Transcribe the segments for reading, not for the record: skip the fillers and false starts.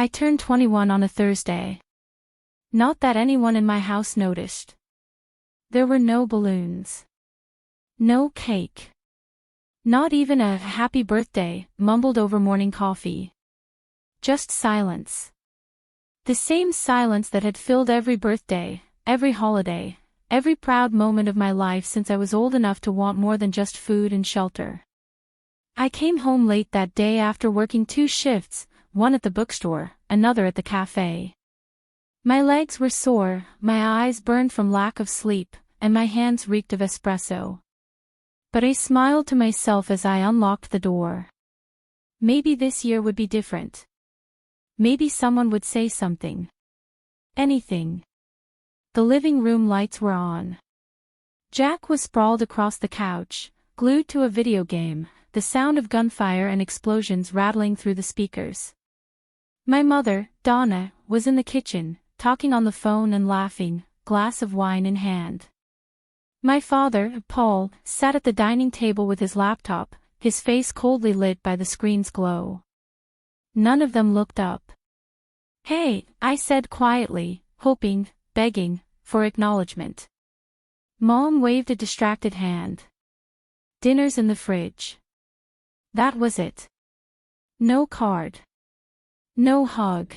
I turned 21 on a Thursday. Not that anyone in my house noticed. There were no balloons. No cake. Not even a happy birthday, mumbled over morning coffee. Just silence. The same silence that had filled every birthday, every holiday, every proud moment of my life since I was old enough to want more than just food and shelter. I came home late that day after working 2 shifts, one at the bookstore, another at the cafe. My legs were sore, my eyes burned from lack of sleep, and my hands reeked of espresso. But I smiled to myself as I unlocked the door. Maybe this year would be different. Maybe someone would say something. Anything. The living room lights were on. Jack was sprawled across the couch, glued to a video game, the sound of gunfire and explosions rattling through the speakers. My mother, Donna, was in the kitchen, talking on the phone and laughing, glass of wine in hand. My father, Paul, sat at the dining table with his laptop, his face coldly lit by the screen's glow. None of them looked up. "Hey," I said quietly, hoping, begging, for acknowledgement. Mom waved a distracted hand. "Dinner's in the fridge." That was it. No card. No hug.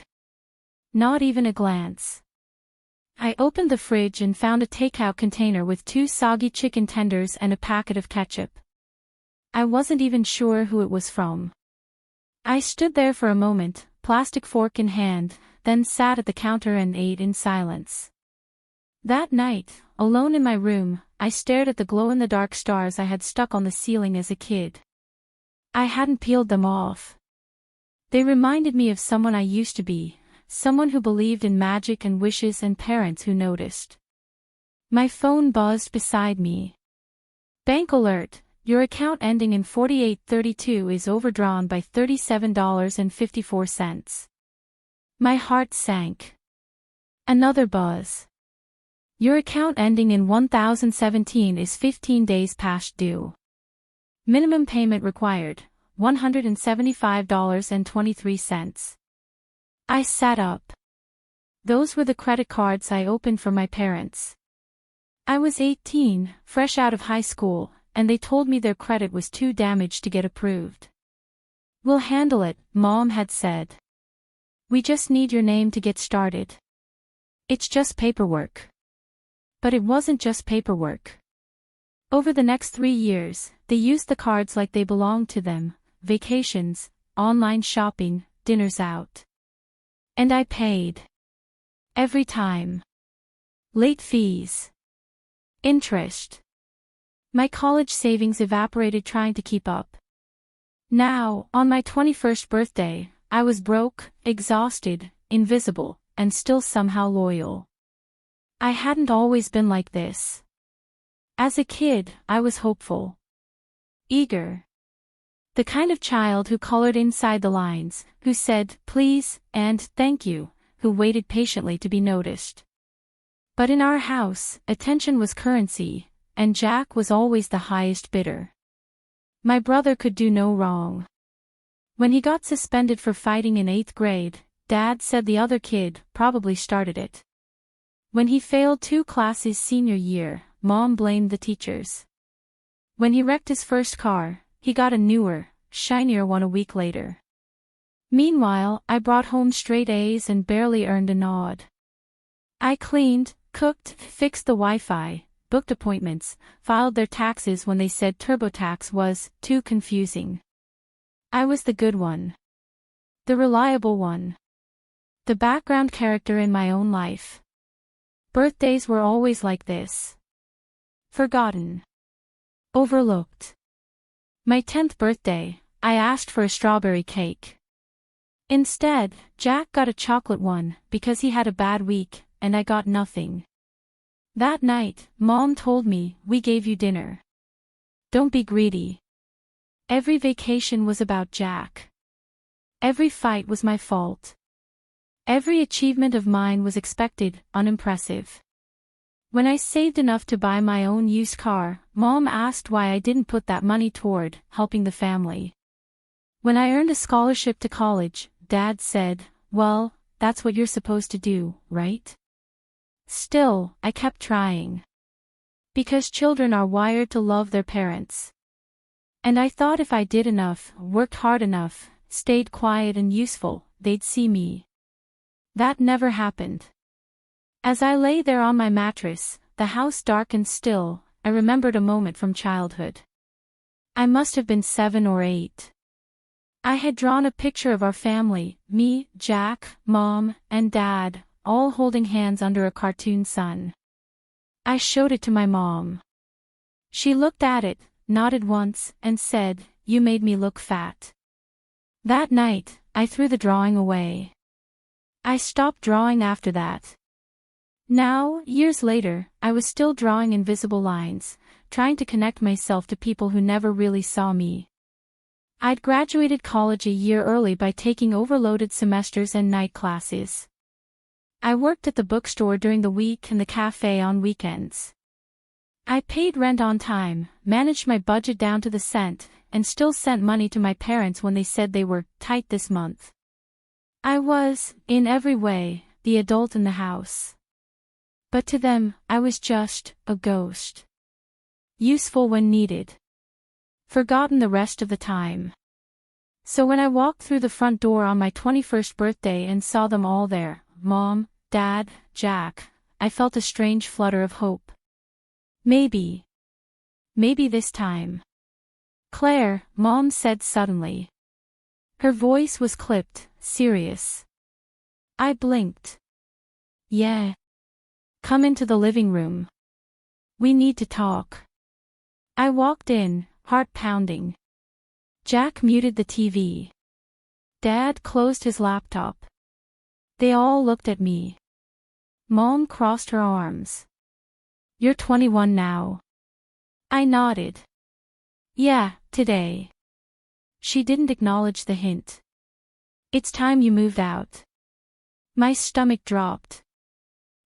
Not even a glance. I opened the fridge and found a takeout container with 2 soggy chicken tenders and a packet of ketchup. I wasn't even sure who it was from. I stood there for a moment, plastic fork in hand, then sat at the counter and ate in silence. That night, alone in my room, I stared at the glow-in-the-dark stars I had stuck on the ceiling as a kid. I hadn't peeled them off. They reminded me of someone I used to be. Someone who believed in magic and wishes and parents who noticed. My phone buzzed beside me. "Bank alert, your account ending in 4832 is overdrawn by $37.54. My heart sank. Another buzz. "Your account ending in 1017 is 15 days past due. Minimum payment required, $175.23. I sat up. Those were the credit cards I opened for my parents. I was 18, fresh out of high school, and they told me their credit was too damaged to get approved. "We'll handle it," Mom had said. "We just need your name to get started. It's just paperwork." But it wasn't just paperwork. Over the next 3 years, they used the cards like they belonged to them: vacations, online shopping, dinners out. And I paid. Every time. Late fees. Interest. My college savings evaporated trying to keep up. Now, on my 21st birthday, I was broke, exhausted, invisible, and still somehow loyal. I hadn't always been like this. As a kid, I was hopeful. Eager. The kind of child who colored inside the lines, who said, please, and thank you, who waited patiently to be noticed. But in our house, attention was currency, and Jack was always the highest bidder. My brother could do no wrong. When he got suspended for fighting in 8th grade, Dad said the other kid probably started it. When he failed 2 classes senior year, Mom blamed the teachers. When he wrecked his first car, he got a newer, shinier one a week later. Meanwhile, I brought home straight A's and barely earned a nod. I cleaned, cooked, fixed the Wi-Fi, booked appointments, filed their taxes when they said TurboTax was too confusing. I was the good one. The reliable one. The background character in my own life. Birthdays were always like this. Forgotten. Overlooked. My 10th birthday, I asked for a strawberry cake. Instead, Jack got a chocolate one because he had a bad week, and I got nothing. That night, Mom told me, we gave you dinner. Don't be greedy. Every vacation was about Jack. Every fight was my fault. Every achievement of mine was expected, unimpressive. When I saved enough to buy my own used car, Mom asked why I didn't put that money toward helping the family. When I earned a scholarship to college, Dad said, well, that's what you're supposed to do, right? Still, I kept trying. Because children are wired to love their parents. And I thought if I did enough, worked hard enough, stayed quiet and useful, they'd see me. That never happened. As I lay there on my mattress, the house dark and still, I remembered a moment from childhood. I must have been 7 or 8. I had drawn a picture of our family, me, Jack, Mom, and Dad, all holding hands under a cartoon sun. I showed it to my mom. She looked at it, nodded once, and said, "You made me look fat." That night, I threw the drawing away. I stopped drawing after that. Now, years later, I was still drawing invisible lines, trying to connect myself to people who never really saw me. I'd graduated college a year early by taking overloaded semesters and night classes. I worked at the bookstore during the week and the cafe on weekends. I paid rent on time, managed my budget down to the cent, and still sent money to my parents when they said they were tight this month. I was, in every way, the adult in the house. But to them, I was just a ghost. Useful when needed. Forgotten the rest of the time. So when I walked through the front door on my 21st birthday and saw them all there, Mom, Dad, Jack, I felt a strange flutter of hope. Maybe this time. Claire, Mom said suddenly. Her voice was clipped, serious. I blinked. Yeah. Come into the living room. We need to talk. I walked in, heart pounding. Jack muted the TV. Dad closed his laptop. They all looked at me. Mom crossed her arms. You're 21 now. I nodded. Yeah, today. She didn't acknowledge the hint. It's time you moved out. My stomach dropped.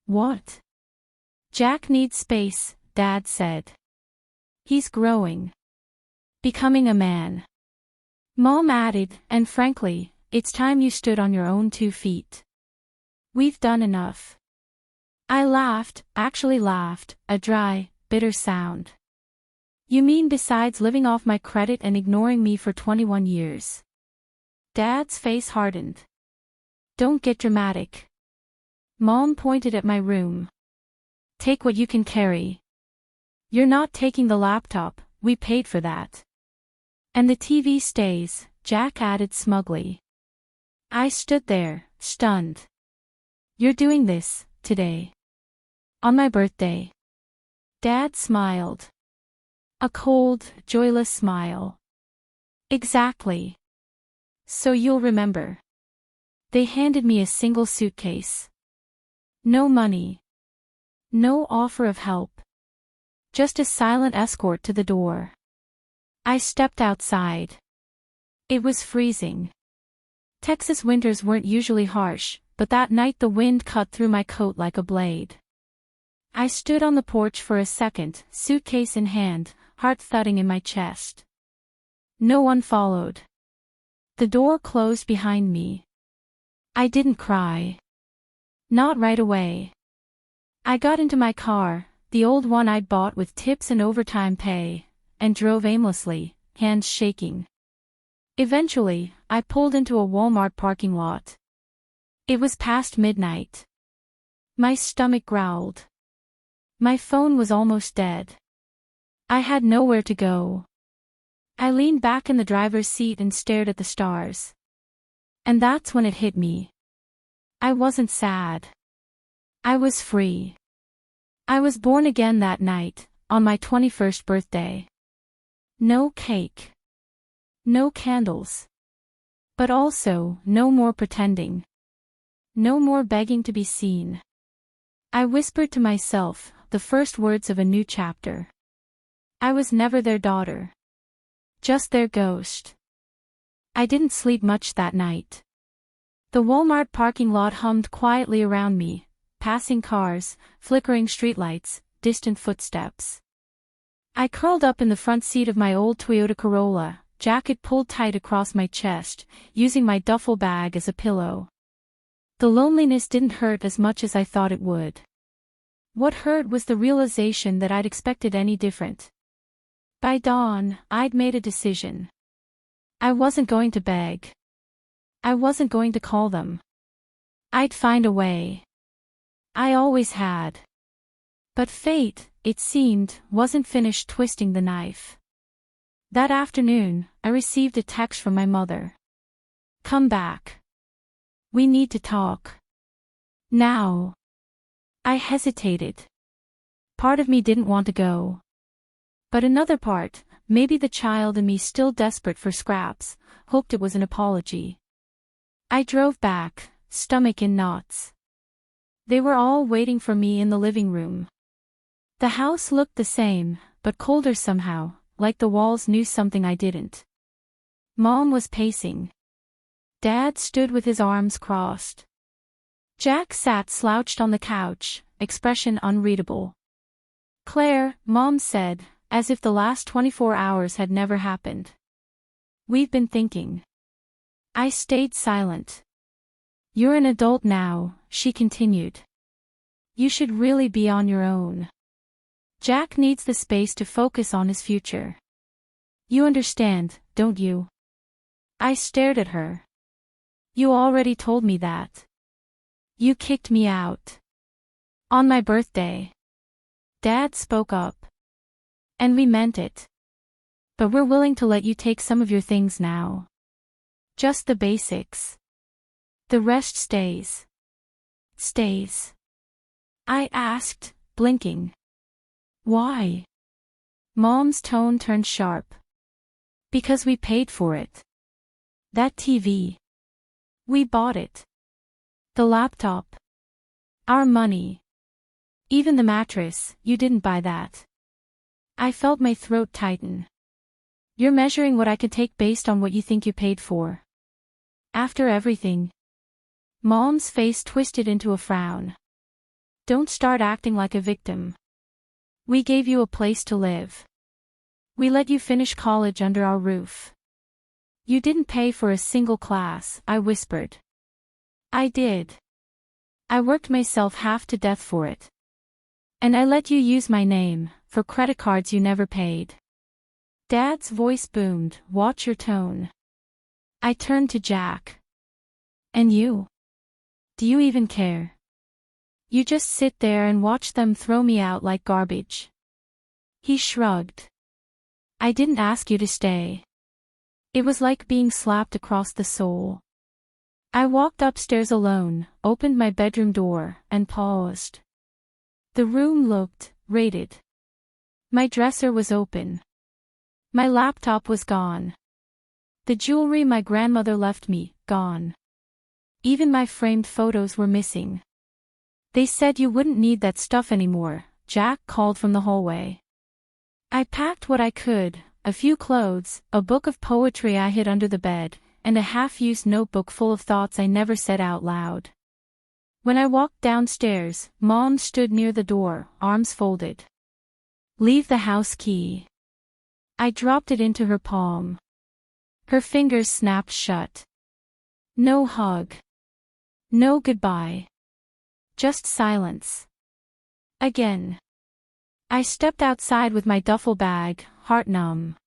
What? Jack needs space, Dad said. He's growing. Becoming a man. Mom added, and frankly, it's time you stood on your own 2 feet. We've done enough. I laughed, actually laughed, a dry, bitter sound. You mean besides living off my credit and ignoring me for 21 years? Dad's face hardened. Don't get dramatic. Mom pointed at my room. Take what you can carry. You're not taking the laptop, we paid for that. And the TV stays, Jack added smugly. I stood there, stunned. You're doing this, today. On my birthday. Dad smiled. A cold, joyless smile. Exactly. So you'll remember. They handed me a single suitcase. No money. No offer of help. Just a silent escort to the door. I stepped outside. It was freezing. Texas winters weren't usually harsh, but that night the wind cut through my coat like a blade. I stood on the porch for a second, suitcase in hand, heart thudding in my chest. No one followed. The door closed behind me. I didn't cry. Not right away. I got into my car, the old one I'd bought with tips and overtime pay, and drove aimlessly, hands shaking. Eventually, I pulled into a Walmart parking lot. It was past midnight. My stomach growled. My phone was almost dead. I had nowhere to go. I leaned back in the driver's seat and stared at the stars. And that's when it hit me. I wasn't sad. I was free. I was born again that night, on my 21st birthday. No cake. No candles. But also, no more pretending. No more begging to be seen. I whispered to myself, the first words of a new chapter. I was never their daughter. Just their ghost. I didn't sleep much that night. The Walmart parking lot hummed quietly around me, passing cars, flickering streetlights, distant footsteps. I curled up in the front seat of my old Toyota Corolla, jacket pulled tight across my chest, using my duffel bag as a pillow. The loneliness didn't hurt as much as I thought it would. What hurt was the realization that I'd expected any different. By dawn, I'd made a decision. I wasn't going to beg. I wasn't going to call them. I'd find a way. I always had. But fate, it seemed, wasn't finished twisting the knife. That afternoon, I received a text from my mother. "Come back. We need to talk. Now." I hesitated. Part of me didn't want to go. But another part, maybe the child in me still desperate for scraps, hoped it was an apology. I drove back, stomach in knots. They were all waiting for me in the living room. The house looked the same, but colder somehow, like the walls knew something I didn't. Mom was pacing. Dad stood with his arms crossed. Jack sat slouched on the couch, expression unreadable. "Claire," Mom said, as if the last 24 hours had never happened. "We've been thinking." I stayed silent. "You're an adult now," she continued. "You should really be on your own. Jack needs the space to focus on his future. You understand, don't you?" I stared at her. "You already told me that. You kicked me out. On my birthday." Dad spoke up. "And we meant it. But we're willing to let you take some of your things now. Just the basics. The rest stays." "Stays?" I asked, blinking. "Why?" Mom's tone turned sharp. "Because we paid for it. That TV. We bought it. The laptop. Our money. Even the mattress, you didn't buy that." I felt my throat tighten. "You're measuring what I could take based on what you think you paid for. After everything." Mom's face twisted into a frown. "Don't start acting like a victim. We gave you a place to live. We let you finish college under our roof. You didn't pay for a single class," I whispered. "I did. I worked myself half to death for it. And I let you use my name, for credit cards you never paid." Dad's voice boomed, "Watch your tone." I turned to Jack. "And you? Do you even care? You just sit there and watch them throw me out like garbage." He shrugged. "I didn't ask you to stay." It was like being slapped across the soul. I walked upstairs alone, opened my bedroom door, and paused. The room looked raided. My dresser was open. My laptop was gone. The jewelry my grandmother left me, gone. Even my framed photos were missing. "They said you wouldn't need that stuff anymore," Jack called from the hallway. I packed what I could, a few clothes, a book of poetry I hid under the bed, and a half-used notebook full of thoughts I never said out loud. When I walked downstairs, Mom stood near the door, arms folded. "Leave the house key." I dropped it into her palm. Her fingers snapped shut. No hug. No goodbye. Just silence. Again. I stepped outside with my duffel bag, heart numb.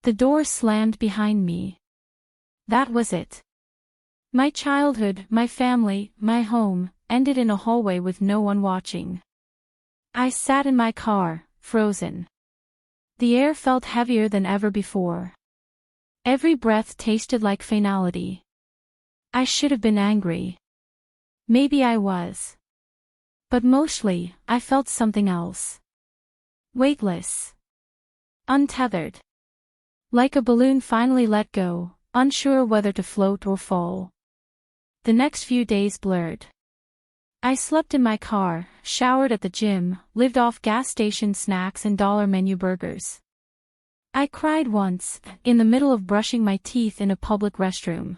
The door slammed behind me. That was it. My childhood, my family, my home, ended in a hallway with no one watching. I sat in my car, frozen. The air felt heavier than ever before. Every breath tasted like finality. I should have been angry. Maybe I was. But mostly, I felt something else. Weightless. Untethered. Like a balloon finally let go, unsure whether to float or fall. The next few days blurred. I slept in my car, showered at the gym, lived off gas station snacks and dollar menu burgers. I cried once, in the middle of brushing my teeth in a public restroom.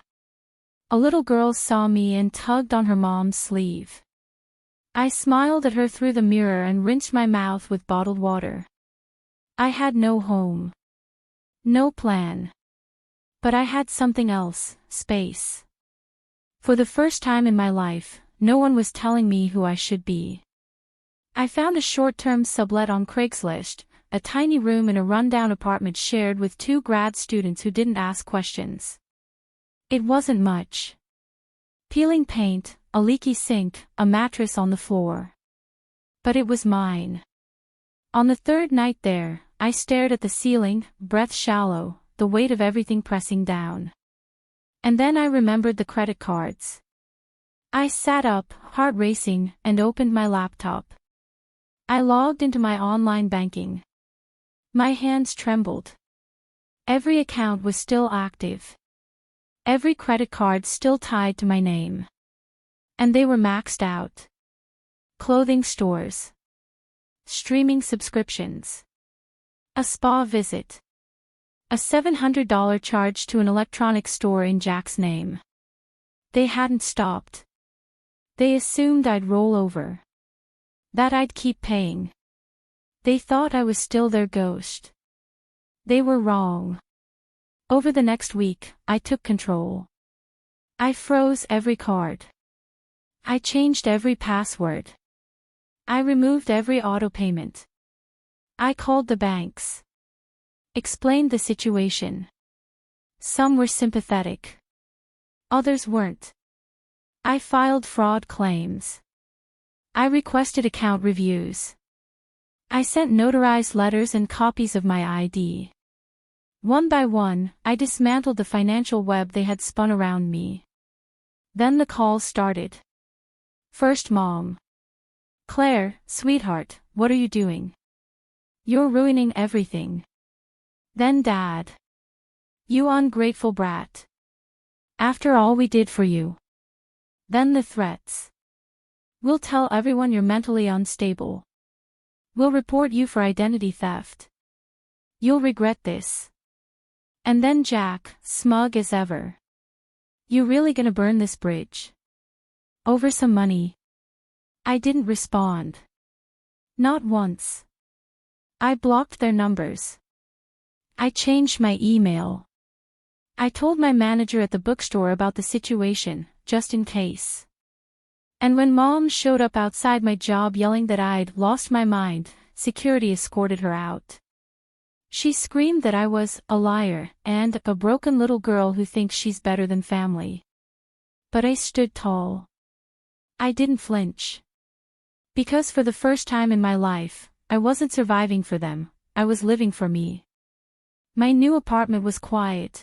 A little girl saw me and tugged on her mom's sleeve. I smiled at her through the mirror and rinsed my mouth with bottled water. I had no home. No plan. But I had something else, space. For the first time in my life, no one was telling me who I should be. I found a short-term sublet on Craigslist, a tiny room in a rundown apartment shared with 2 grad students who didn't ask questions. It wasn't much. Peeling paint, a leaky sink, a mattress on the floor. But it was mine. On the 3rd night there, I stared at the ceiling, breath shallow, the weight of everything pressing down. And then I remembered the credit cards. I sat up, heart racing, and opened my laptop. I logged into my online banking. My hands trembled. Every account was still active. Every credit card still tied to my name. And they were maxed out. Clothing stores. Streaming subscriptions. A spa visit. A $700 charge to an electronics store in Jack's name. They hadn't stopped. They assumed I'd roll over. That I'd keep paying. They thought I was still their ghost. They were wrong. Over the next week, I took control. I froze every card. I changed every password. I removed every auto payment. I called the banks. Explained the situation. Some were sympathetic. Others weren't. I filed fraud claims. I requested account reviews. I sent notarized letters and copies of my ID. One by one, I dismantled the financial web they had spun around me. Then the calls started. First Mom. Claire, sweetheart, what are you doing? You're ruining everything. Then Dad. You ungrateful brat. After all we did for you. Then the threats. We'll tell everyone you're mentally unstable. We'll report you for identity theft. You'll regret this. And then Jack, smug as ever. You really gonna burn this bridge? Over some money? I didn't respond. Not once. I blocked their numbers. I changed my email. I told my manager at the bookstore about the situation, just in case. And when Mom showed up outside my job yelling that I'd lost my mind, security escorted her out. She screamed that I was a liar and a broken little girl who thinks she's better than family. But I stood tall. I didn't flinch. Because for the first time in my life, I wasn't surviving for them, I was living for me. My new apartment was quiet.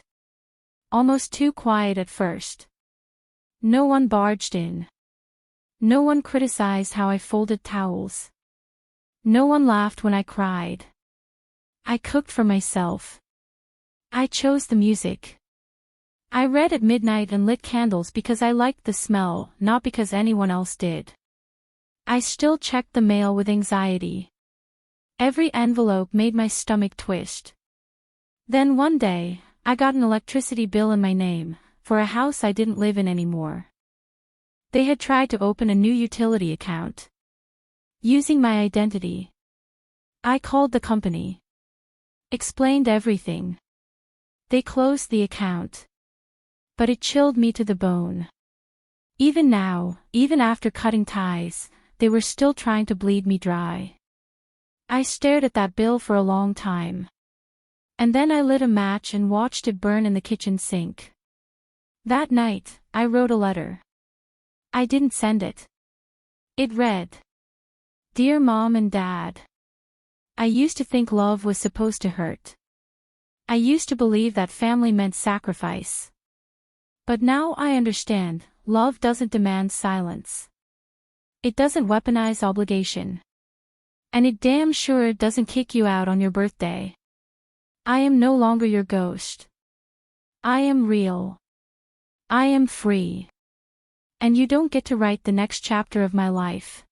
Almost too quiet at first. No one barged in. No one criticized how I folded towels. No one laughed when I cried. I cooked for myself. I chose the music. I read at midnight and lit candles because I liked the smell, not because anyone else did. I still checked the mail with anxiety. Every envelope made my stomach twist. Then one day, I got an electricity bill in my name, for a house I didn't live in anymore. They had tried to open a new utility account. Using my identity. I called the company. Explained everything. They closed the account. But it chilled me to the bone. Even now, even after cutting ties, they were still trying to bleed me dry. I stared at that bill for a long time. And then I lit a match and watched it burn in the kitchen sink. That night, I wrote a letter. I didn't send it. It read, Dear Mom and Dad. I used to think love was supposed to hurt. I used to believe that family meant sacrifice. But now I understand, love doesn't demand silence. It doesn't weaponize obligation. And it damn sure doesn't kick you out on your birthday. I am no longer your ghost. I am real. I am free. And you don't get to write the next chapter of my life.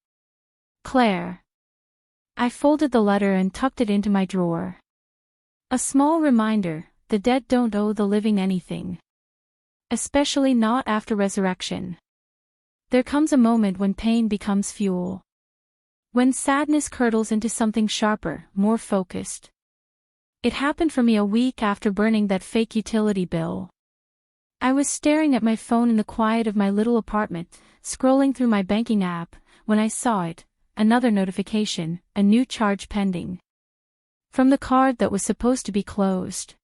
Claire. I folded the letter and tucked it into my drawer. A small reminder, the dead don't owe the living anything. Especially not after resurrection. There comes a moment when pain becomes fuel. When sadness curdles into something sharper, more focused. It happened for me a week after burning that fake utility bill. I was staring at my phone in the quiet of my little apartment, scrolling through my banking app, when I saw it, another notification, a new charge pending. From the card that was supposed to be closed.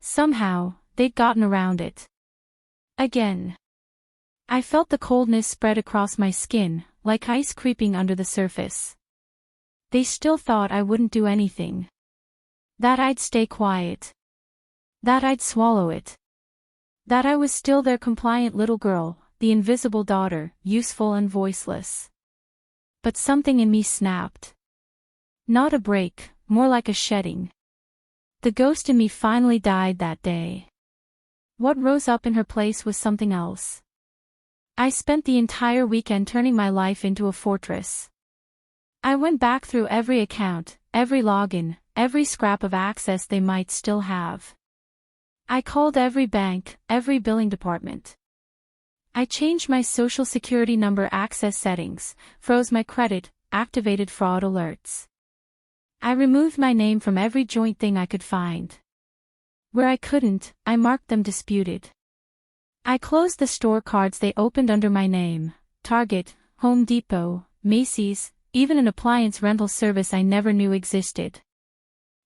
Somehow, they'd gotten around it. Again. I felt the coldness spread across my skin, like ice creeping under the surface. They still thought I wouldn't do anything. That I'd stay quiet. That I'd swallow it. That I was still their compliant little girl, the invisible daughter, useful and voiceless. But something in me snapped. Not a break, more like a shedding. The ghost in me finally died that day. What rose up in her place was something else. I spent the entire weekend turning my life into a fortress. I went back through every account, every login, every scrap of access they might still have. I called every bank, every billing department. I changed my social security number access settings, froze my credit, activated fraud alerts. I removed my name from every joint thing I could find. Where I couldn't, I marked them disputed. I closed the store cards they opened under my name, Target, Home Depot, Macy's, even an appliance rental service I never knew existed.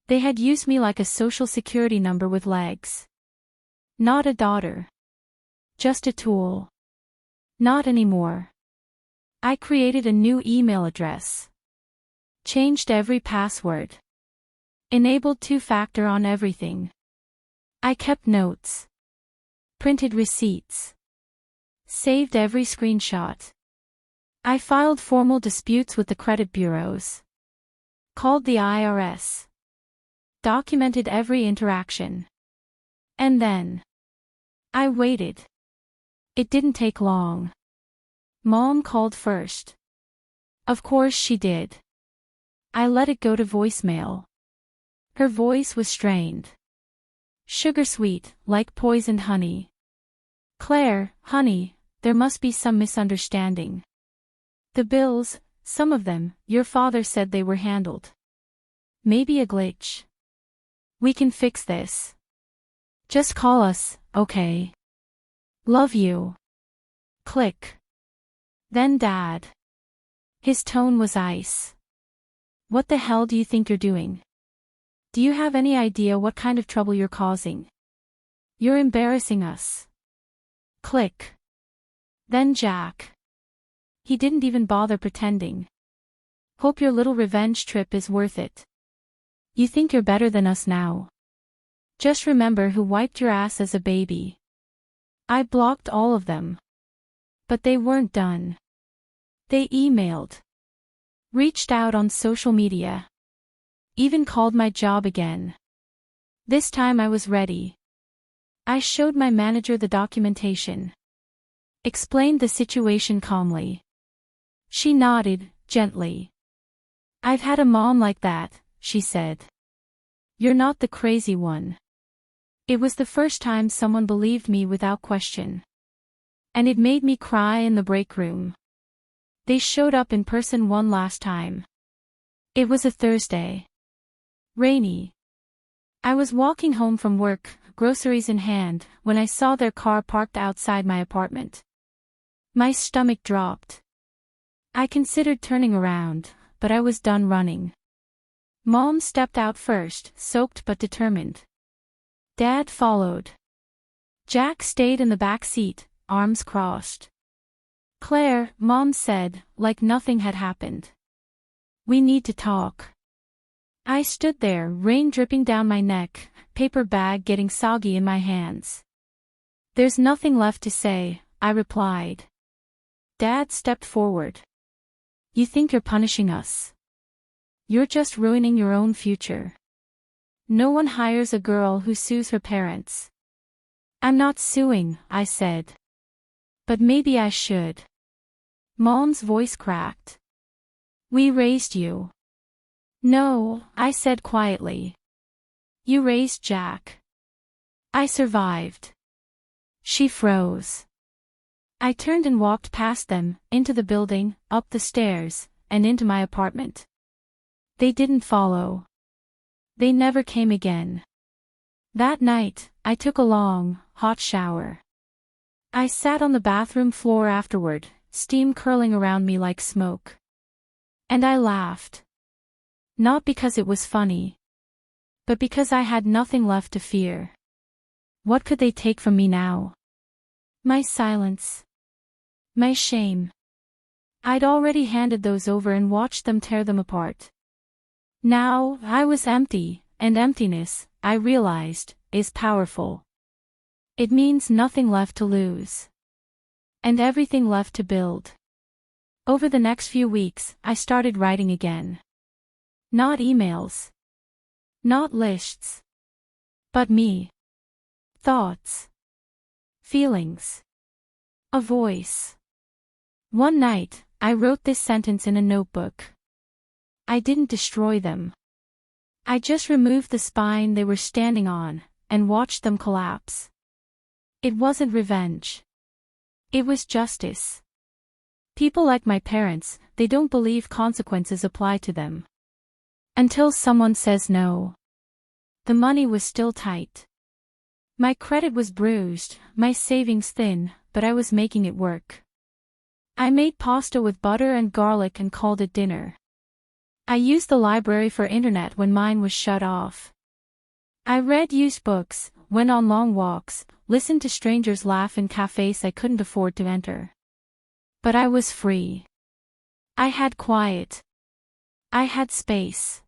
They had used me like a social security number with legs. Not a daughter. Just a tool. Not anymore. I created a new email address. Changed every password. Enabled two-factor on everything. I kept notes. Printed receipts. Saved every screenshot. I filed formal disputes with the credit bureaus. Called the IRS. Documented every interaction. And then. I waited. It didn't take long. Mom called first. Of course she did. I let it go to voicemail. Her voice was strained. Sugar sweet, like poisoned honey. Claire, honey, there must be some misunderstanding. The bills, some of them, your father said they were handled. Maybe a glitch. We can fix this. Just call us, okay? Love you. Click. Then Dad. His tone was ice. What the hell do you think you're doing? Do you have any idea what kind of trouble you're causing? You're embarrassing us. Click. Then Jack. He didn't even bother pretending. Hope your little revenge trip is worth it. You think you're better than us now. Just remember who wiped your ass as a baby. I blocked all of them. But they weren't done. They emailed. Reached out on social media. Even called my job again. This time I was ready. I showed my manager the documentation. Explained the situation calmly. She nodded, gently. I've had a mom like that, she said. You're not the crazy one. It was the first time someone believed me without question. And it made me cry in the break room. They showed up in person one last time. It was a Thursday. Rainy. I was walking home from work, groceries in hand, when I saw their car parked outside my apartment. My stomach dropped. I considered turning around, but I was done running. Mom stepped out first, soaked but determined. Dad followed. Jack stayed in the back seat, arms crossed. Claire, Mom said, like nothing had happened. We need to talk. I stood there, rain dripping down my neck, paper bag getting soggy in my hands. There's nothing left to say, I replied. Dad stepped forward. You think you're punishing us? You're just ruining your own future. No one hires a girl who sues her parents. I'm not suing, I said. But maybe I should. Mom's voice cracked. We raised you. No, I said quietly. You raised Jack. I survived. She froze. I turned and walked past them, into the building, up the stairs, and into my apartment. They didn't follow. They never came again. That night, I took a long, hot shower. I sat on the bathroom floor afterward, steam curling around me like smoke. And I laughed. Not because it was funny, but because I had nothing left to fear. What could they take from me now? My silence. My shame. I'd already handed those over and watched them tear them apart. Now, I was empty, and emptiness, I realized, is powerful. It means nothing left to lose. And everything left to build. Over the next few weeks, I started writing again. Not emails. Not lists. But me. Thoughts. Feelings. A voice. One night, I wrote this sentence in a notebook. I didn't destroy them. I just removed the spine they were standing on, and watched them collapse. It wasn't revenge. It was justice. People like my parents, they don't believe consequences apply to them. Until someone says no. The money was still tight. My credit was bruised, my savings thin, but I was making it work. I made pasta with butter and garlic and called it dinner. I used the library for internet when mine was shut off. I read used books, went on long walks, listened to strangers laugh in cafes I couldn't afford to enter. But I was free. I had quiet. I had space.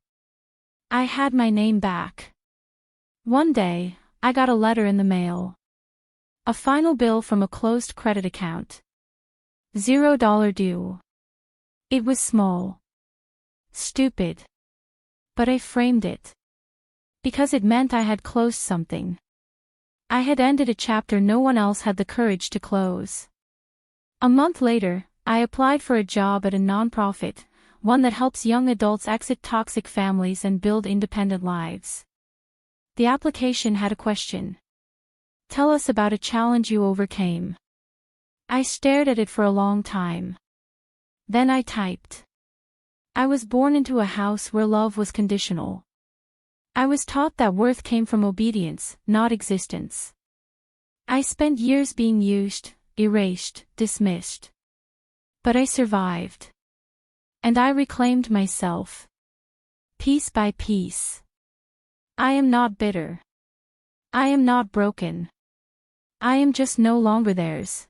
I had my name back. One day, I got a letter in the mail. A final bill from a closed credit account. $0 due. It was small. Stupid. But I framed it. Because it meant I had closed something. I had ended a chapter no one else had the courage to close. A month later, I applied for a job at a nonprofit, one that helps young adults exit toxic families and build independent lives. The application had a question. Tell us about a challenge you overcame. I stared at it for a long time. Then I typed. I was born into a house where love was conditional. I was taught that worth came from obedience, not existence. I spent years being used, erased, dismissed. But I survived. And I reclaimed myself. Piece by piece. I am not bitter. I am not broken. I am just no longer theirs.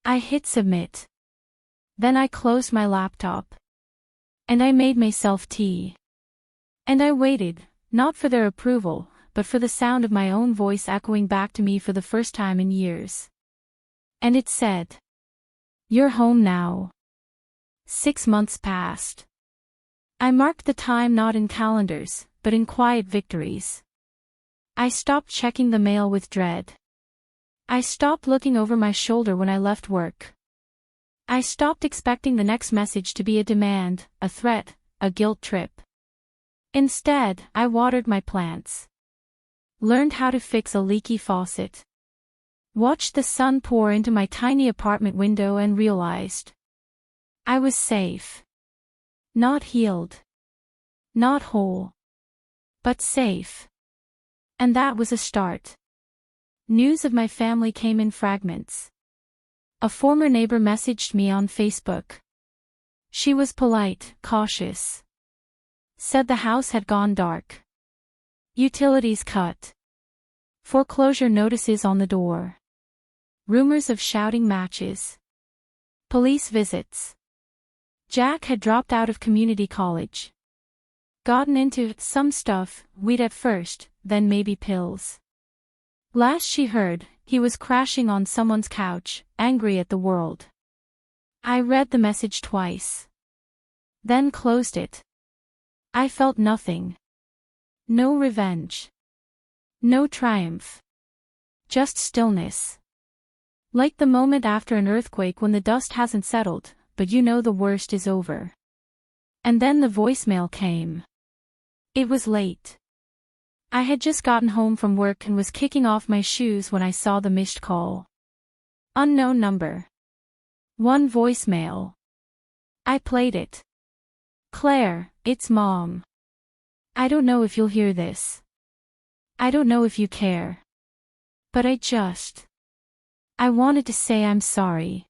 I hit submit. Then I closed my laptop. And I made myself tea. And I waited, not for their approval, but for the sound of my own voice echoing back to me for the first time in years. And it said, "You're home now." 6 months passed. I marked the time not in calendars, but in quiet victories. I stopped checking the mail with dread. I stopped looking over my shoulder when I left work. I stopped expecting the next message to be a demand, a threat, a guilt trip. Instead, I watered my plants. Learned how to fix a leaky faucet. Watched the sun pour into my tiny apartment window and realized I was safe. Not healed. Not whole. But safe. And that was a start. News of my family came in fragments. A former neighbor messaged me on Facebook. She was polite, cautious. Said the house had gone dark. Utilities cut. Foreclosure notices on the door. Rumors of shouting matches. Police visits. Jack had dropped out of community college. Gotten into some stuff, weed at first, then maybe pills. Last she heard, he was crashing on someone's couch, angry at the world. I read the message twice. Then closed it. I felt nothing. No revenge. No triumph. Just stillness. Like the moment after an earthquake when the dust hasn't settled, but you know the worst is over. And then the voicemail came. It was late. I had just gotten home from work and was kicking off my shoes when I saw the missed call. Unknown number. One voicemail. I played it. "Claire, it's Mom. I don't know if you'll hear this. I don't know if you care. But I wanted to say I'm sorry.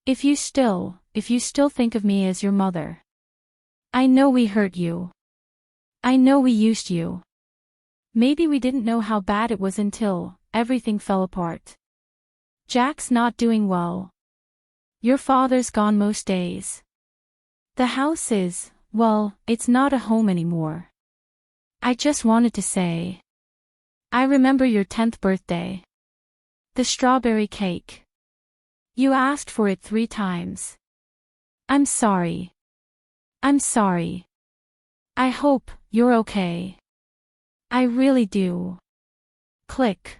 If you still think of me as your mother. I know we hurt you. I know we used you. Maybe we didn't know how bad it was until everything fell apart. Jack's not doing well. Your father's gone most days. The house is, well, it's not a home anymore. I just wanted to say. I remember your 10th birthday. The strawberry cake. You asked for it 3 times. I'm sorry. I'm sorry. I hope you're okay. I really do. Click.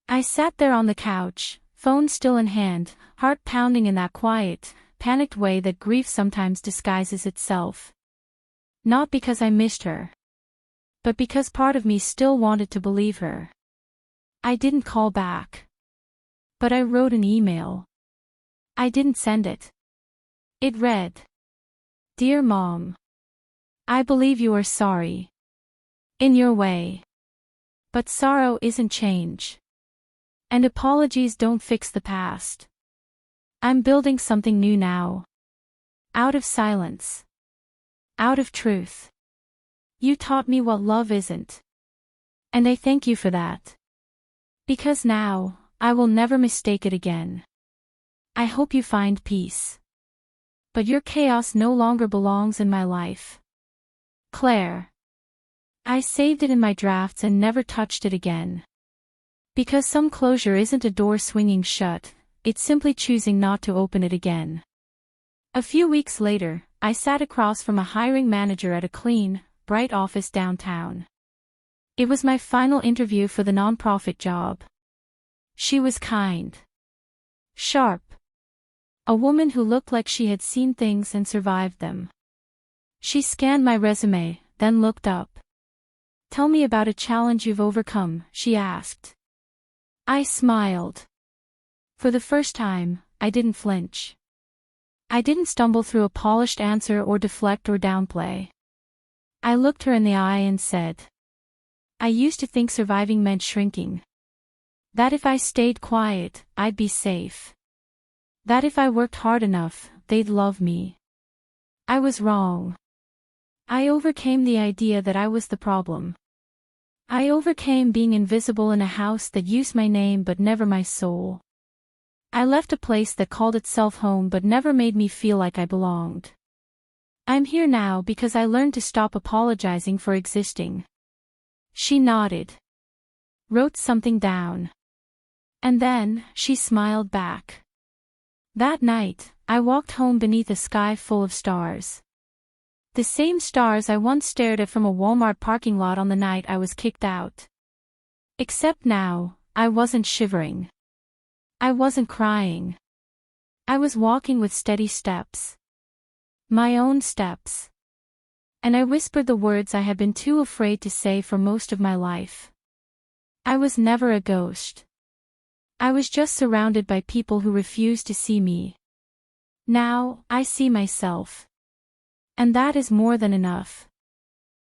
I sat there on the couch, phone still in hand, heart pounding in that quiet, panicked way that grief sometimes disguises itself. Not because I missed her, but because part of me still wanted to believe her. I didn't call back. But I wrote an email. I didn't send it. It read, Dear Mom, I believe you are sorry. In your way. But sorrow isn't change. And apologies don't fix the past. I'm building something new now. Out of silence. Out of truth. You taught me what love isn't. And I thank you for that. Because now, I will never mistake it again. I hope you find peace. But your chaos no longer belongs in my life. Claire. I saved it in my drafts and never touched it again. Because some closure isn't a door swinging shut, it's simply choosing not to open it again. A few weeks later, I sat across from a hiring manager at a clean, bright office downtown. It was my final interview for the nonprofit job. She was kind. Sharp. A woman who looked like she had seen things and survived them. She scanned my resume, then looked up. Tell me about a challenge you've overcome, she asked. I smiled. For the first time, I didn't flinch. I didn't stumble through a polished answer or deflect or downplay. I looked her in the eye and said, I used to think surviving meant shrinking. That if I stayed quiet, I'd be safe. That if I worked hard enough, they'd love me. I was wrong. I overcame the idea that I was the problem. I overcame being invisible in a house that used my name but never my soul. I left a place that called itself home but never made me feel like I belonged. I'm here now because I learned to stop apologizing for existing. She nodded. Wrote something down. And then, she smiled back. That night, I walked home beneath a sky full of stars. The same stars I once stared at from a Walmart parking lot on the night I was kicked out. Except now, I wasn't shivering. I wasn't crying. I was walking with steady steps. My own steps. And I whispered the words I had been too afraid to say for most of my life. I was never a ghost. I was just surrounded by people who refused to see me. Now, I see myself. And that is more than enough.